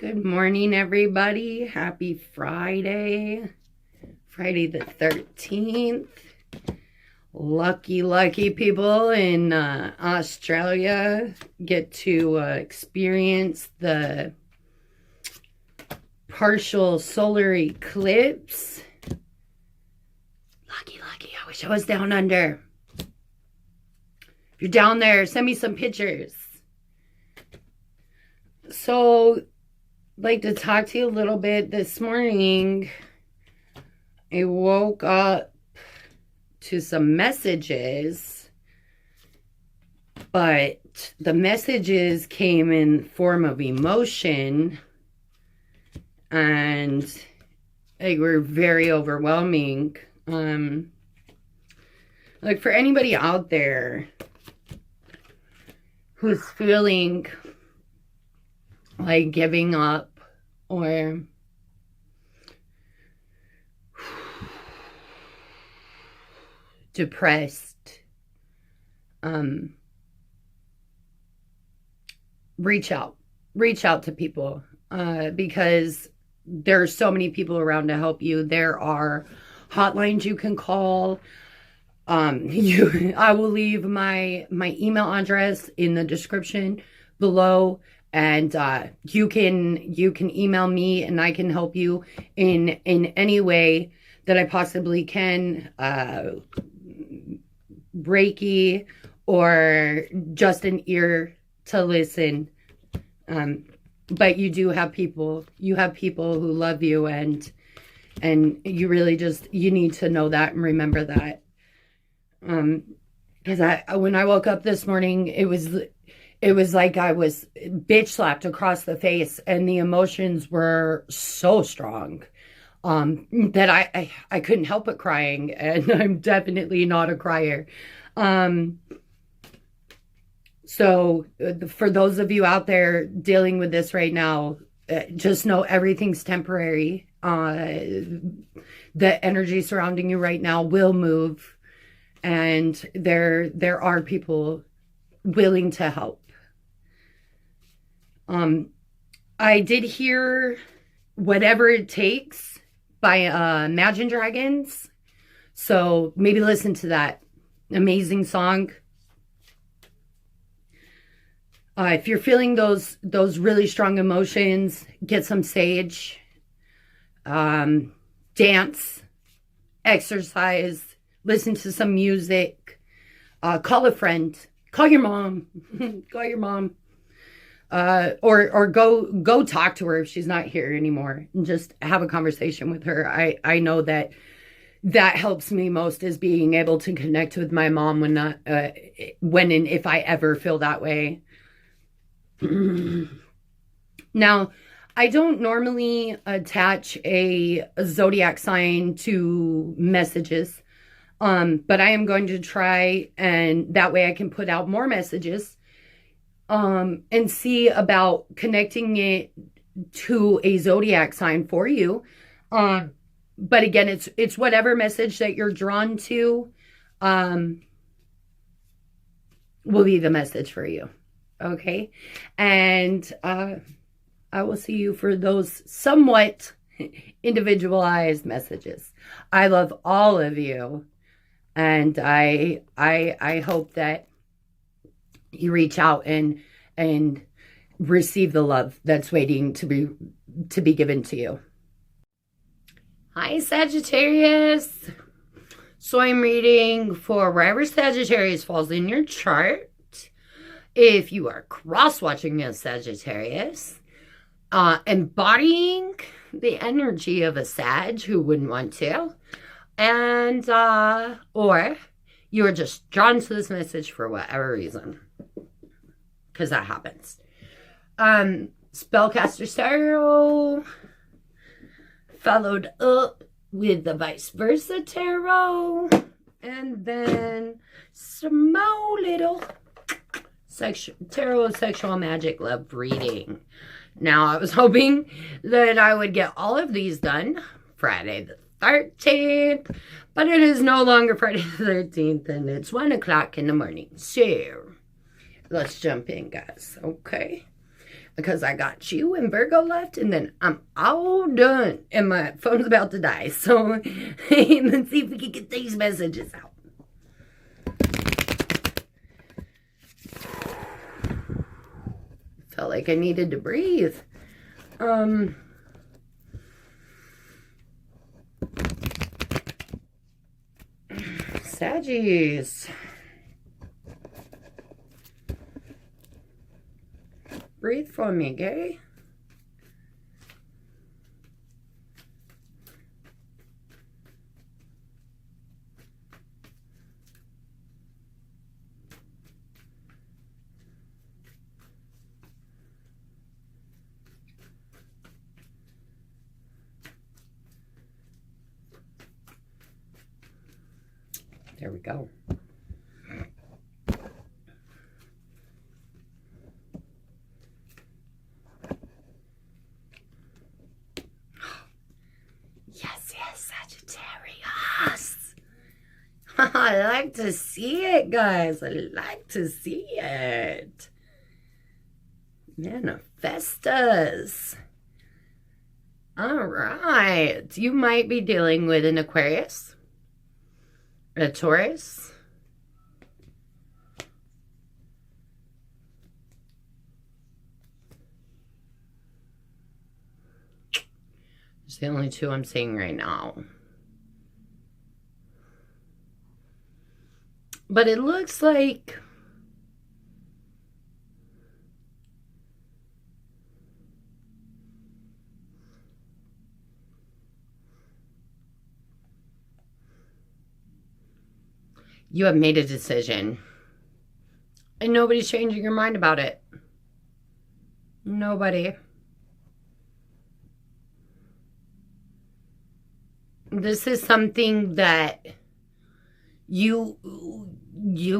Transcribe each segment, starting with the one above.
Good morning, everybody. Happy Friday. Friday the 13th. Lucky people in Australia get to experience the partial solar eclipse. Lucky. I wish I was down under. If you're down there, send me some pictures. So, I'd like to talk to you a little bit. This morning, I woke up to some messages, but the messages came in form of emotion, and they were very overwhelming. Like, for anybody out there who's feeling like giving up or depressed, reach out to people, because there are so many people around to help you. There are hotlines you can call. I will leave my email address in the description below, and you can email me, and I can help you in any way that I possibly can. Reiki, or just an ear to listen. But you have people who love you, and you really you need to know that and remember that. Because when I woke up this morning, it was like I was bitch slapped across the face, and the emotions were so strong that I couldn't help but crying, and I'm definitely not a crier. So for those of you out there dealing with this right now, just know everything's temporary. The energy surrounding you right now will move, and there are people willing to help. I did hear Whatever It Takes by Imagine Dragons. So maybe listen to that amazing song. If you're feeling those really strong emotions, get some sage, dance, exercise, listen to some music, call a friend, call your mom, or go talk to her if she's not here anymore, and just have a conversation with her. I know that helps me most, is being able to connect with my mom when and if I ever feel that way. Now, I don't normally attach a zodiac sign to messages, but I am going to try, and that way I can put out more messages, and see about connecting it to a zodiac sign for you. But again, it's whatever message that you're drawn to, will be the message for you. Okay. And, I will see you for those somewhat individualized messages. I love all of you. And I hope that you reach out and receive the love that's waiting to be given to you. Hi, Sagittarius. So I'm reading for wherever Sagittarius falls in your chart. If you are cross-watching a Sagittarius, embodying the energy of a Sag who wouldn't want to, and or you're just drawn to this message for whatever reason, because that happens. Spellcaster Tarot, followed up with the Vice Versa Tarot, and then small little tarot sexual magic love reading. Now, I was hoping that I would get all of these done Friday the 13th, but it is no longer Friday the 13th, and it's 1 o'clock in the morning. So let's jump in, guys. Okay. because I got you and Virgo left, and then I'm all done, and my phone's about to die. So let's see if we can get these messages out. Felt like I needed to breathe. Saggies. Breathe for me, okay? There we go. Yes, Sagittarius. I like to see it, guys. I like to see it. Manifestas. All right. You might be dealing with an Aquarius, a Taurus, it's the only two I'm seeing right now. But it looks like you have made a decision. And nobody's changing your mind about it. Nobody. This is something that you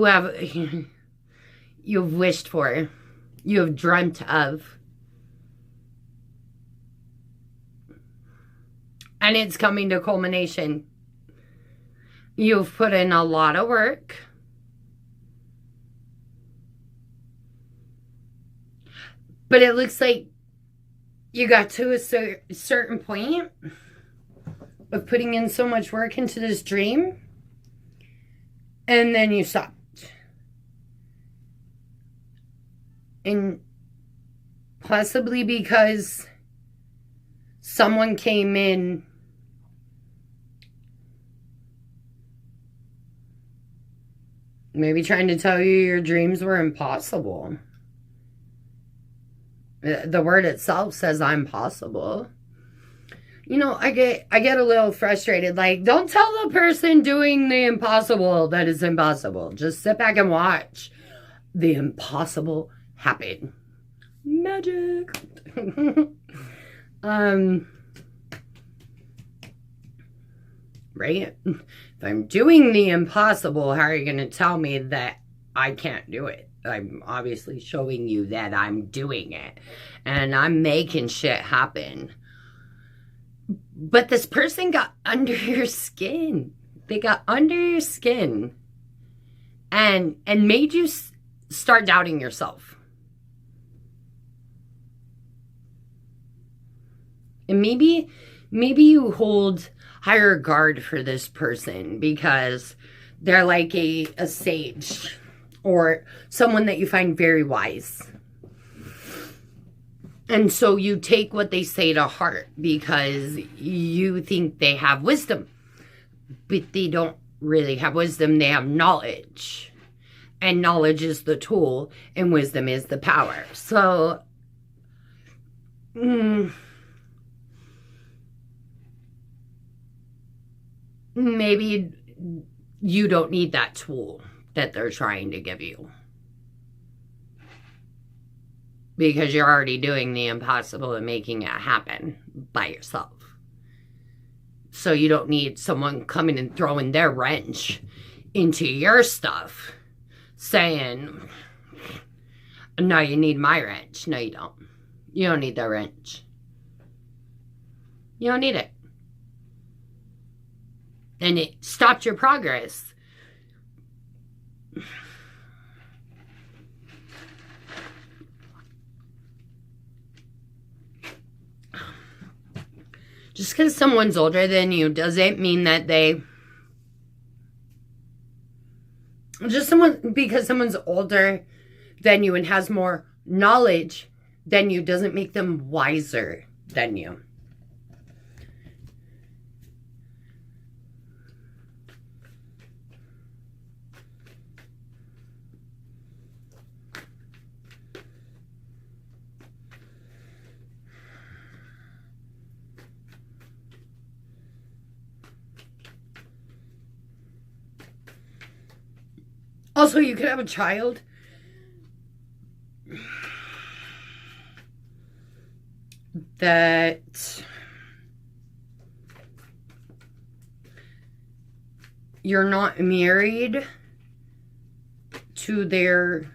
have you've wished for. You have dreamt of. And it's coming to culmination. You've put in a lot of work. But it looks like you got to a certain point of putting in so much work into this dream, and then you stopped. And possibly because someone came in maybe trying to tell you your dreams were impossible. The word itself says I'm possible. You know, I get a little frustrated. Like, don't tell the person doing the impossible that it's impossible. Just sit back and watch the impossible happen. Magic. Right? If I'm doing the impossible, how are you going to tell me that I can't do it? I'm obviously showing you that I'm doing it. And I'm making shit happen. But this person got under your skin. They got under your skin. And made you start doubting yourself. And maybe you hold higher guard for this person because they're like a sage or someone that you find very wise. And so you take what they say to heart because you think they have wisdom. But they don't really have wisdom. They have knowledge. And knowledge is the tool and wisdom is the power. So, maybe you don't need that tool that they're trying to give you. Because you're already doing the impossible and making it happen by yourself. So you don't need someone coming and throwing their wrench into your stuff. Saying, no, you need my wrench. No, you don't. You don't need the wrench. You don't need it. And it stopped your progress. Just because someone's older than you doesn't mean that because someone's older than you and has more knowledge than you doesn't make them wiser than you. Also, you could have a child that you're not married to the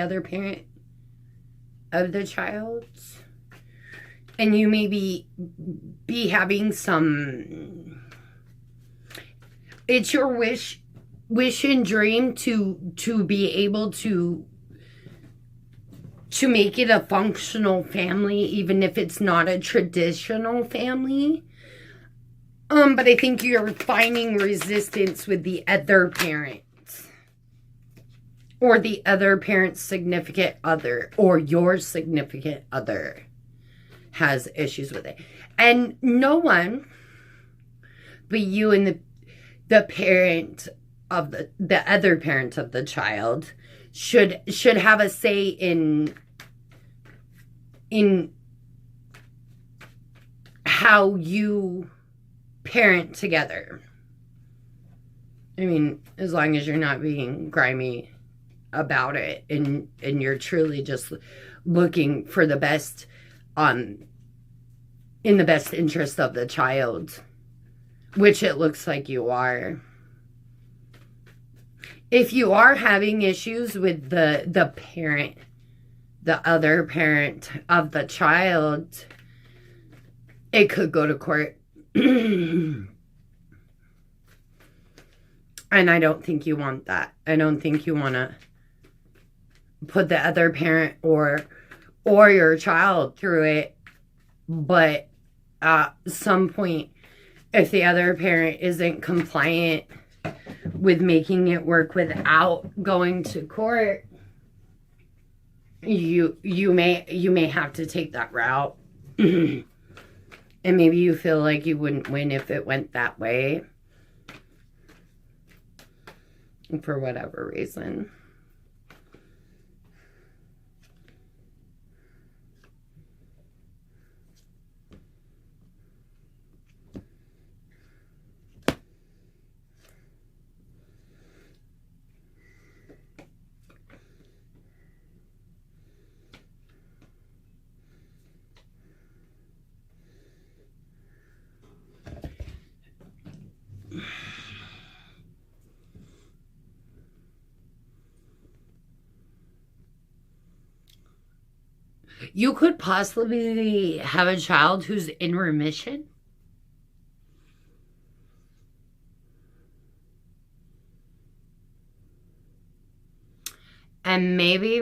other parent of the child, and you may be having some. It's your wish and dream to be able to make it a functional family, even if it's not a traditional family. But I think you're finding resistance with the other parent, or the other parent's significant other, or your significant other has issues with it. And no one but you and the parent of the other parent of the child should have a say in how you parent together. I mean, as long as you're not being grimy about it, and you're truly just looking for the best in the best interest of the child, which it looks like you are. If you are having issues with the parent, the other parent of the child, it could go to court. And I don't think you want that. I don't think you want to put the other parent or your child through it. But at some point, if the other parent isn't compliant with making it work without going to court, you may have to take that route. And maybe you feel like you wouldn't win if it went that way, for whatever reason. You could possibly have a child who's in remission. And maybe,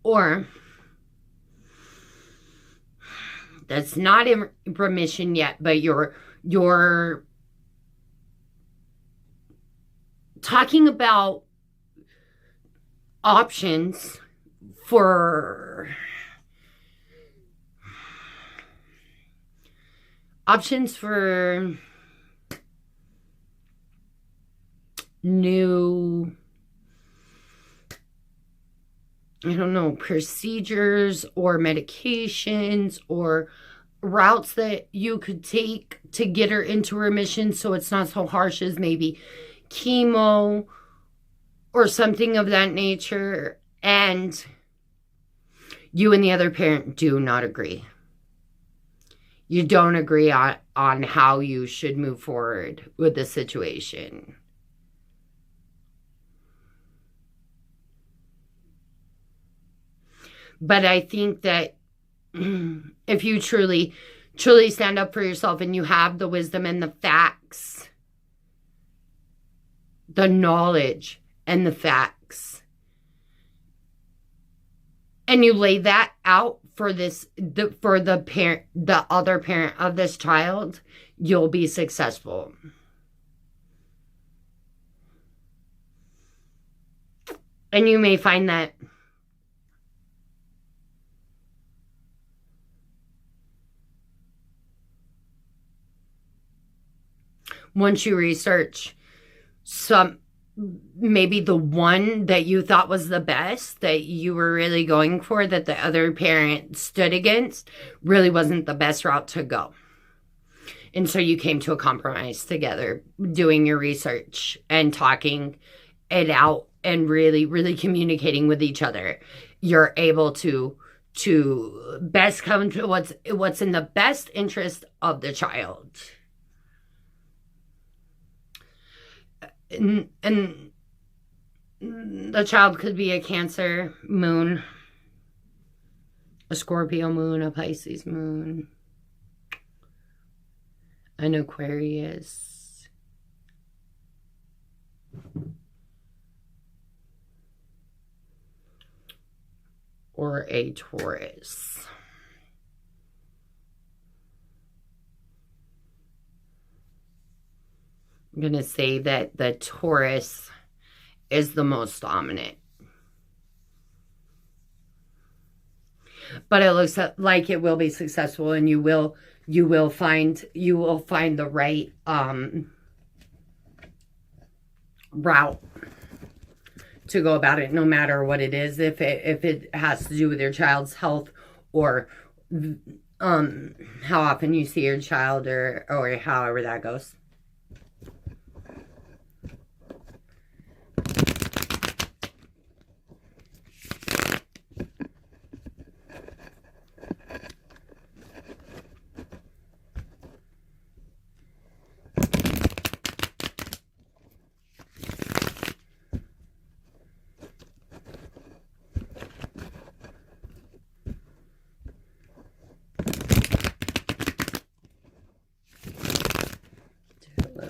or that's not in remission yet, but you're talking about options for new, I don't know, procedures or medications or routes that you could take to get her into remission, so it's not so harsh, as maybe chemo or something of that nature. And you and the other parent do not agree. You don't agree on how you should move forward with the situation. But I think that if you truly stand up for yourself and you have the wisdom and the facts, the knowledge and the facts, and you lay that out for the parent, the other parent of this child, you'll be successful. And you may find that once you research maybe the one that you thought was the best, that you were really going for, that the other parent stood against, really wasn't the best route to go. And so you came to a compromise together, doing your research and talking it out and really, really communicating with each other. You're able to best come to what's in the best interest of the child. And the child could be a Cancer moon, a Scorpio moon, a Pisces moon, an Aquarius, or a Taurus. I'm going to say that the Taurus is the most dominant. But it looks like it will be successful, and you will find the right route to go about it, no matter what it is. If it has to do with your child's health, or how often you see your child, or however that goes.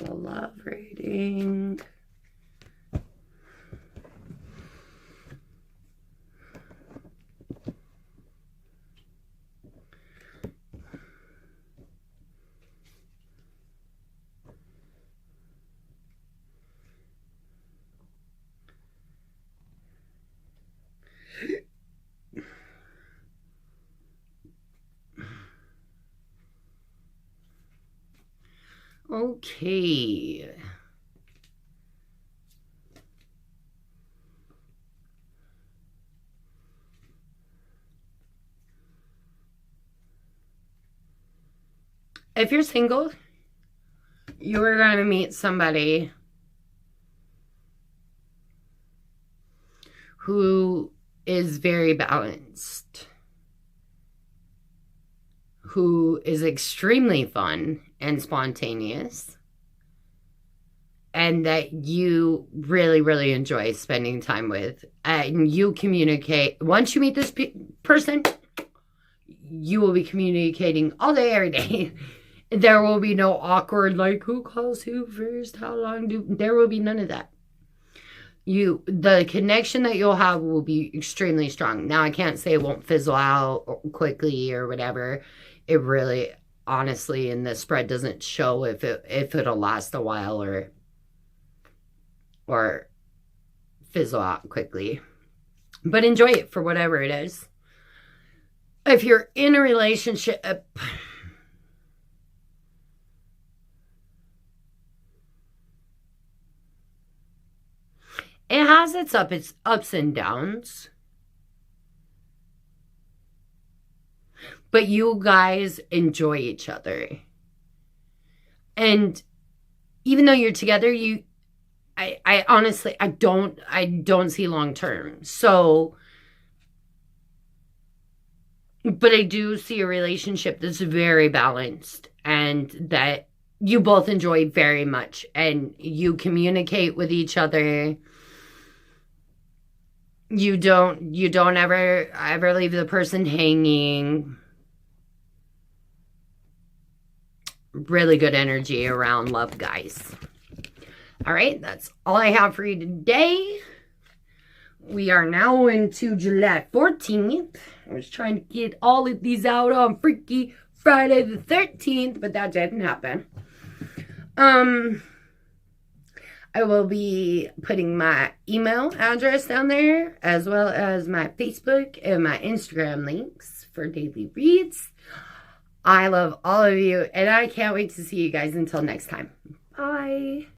Love reading. Okay. If you're single, you're going to meet somebody who is very balanced, who is extremely fun and spontaneous, and that you really, really enjoy spending time with. And you communicate. Once you meet this person, you will be communicating all day, every day. There will be no awkward, like, who calls who first, how long there will be none of that. The connection that you'll have will be extremely strong. Now, I can't say it won't fizzle out quickly or whatever. It really, honestly, in the spread doesn't show if it'll last a while or fizzle out quickly. But enjoy it for whatever it is. If you're in a relationship, it has its ups and downs. But you guys enjoy each other. And even though you're together, I honestly, I don't see long term. So, but I do see a relationship that's very balanced and that you both enjoy very much, and you communicate with each other. You don't ever leave the person hanging. Really good energy around love, guys. All right, that's all I have for you today. we are now into July 14th. I was trying to get all of these out on Freaky Friday the 13th, but that didn't happen. I will be putting my email address down there, as well as my Facebook and my Instagram links for daily reads. I love all of you, and I can't wait to see you guys until next time. Bye.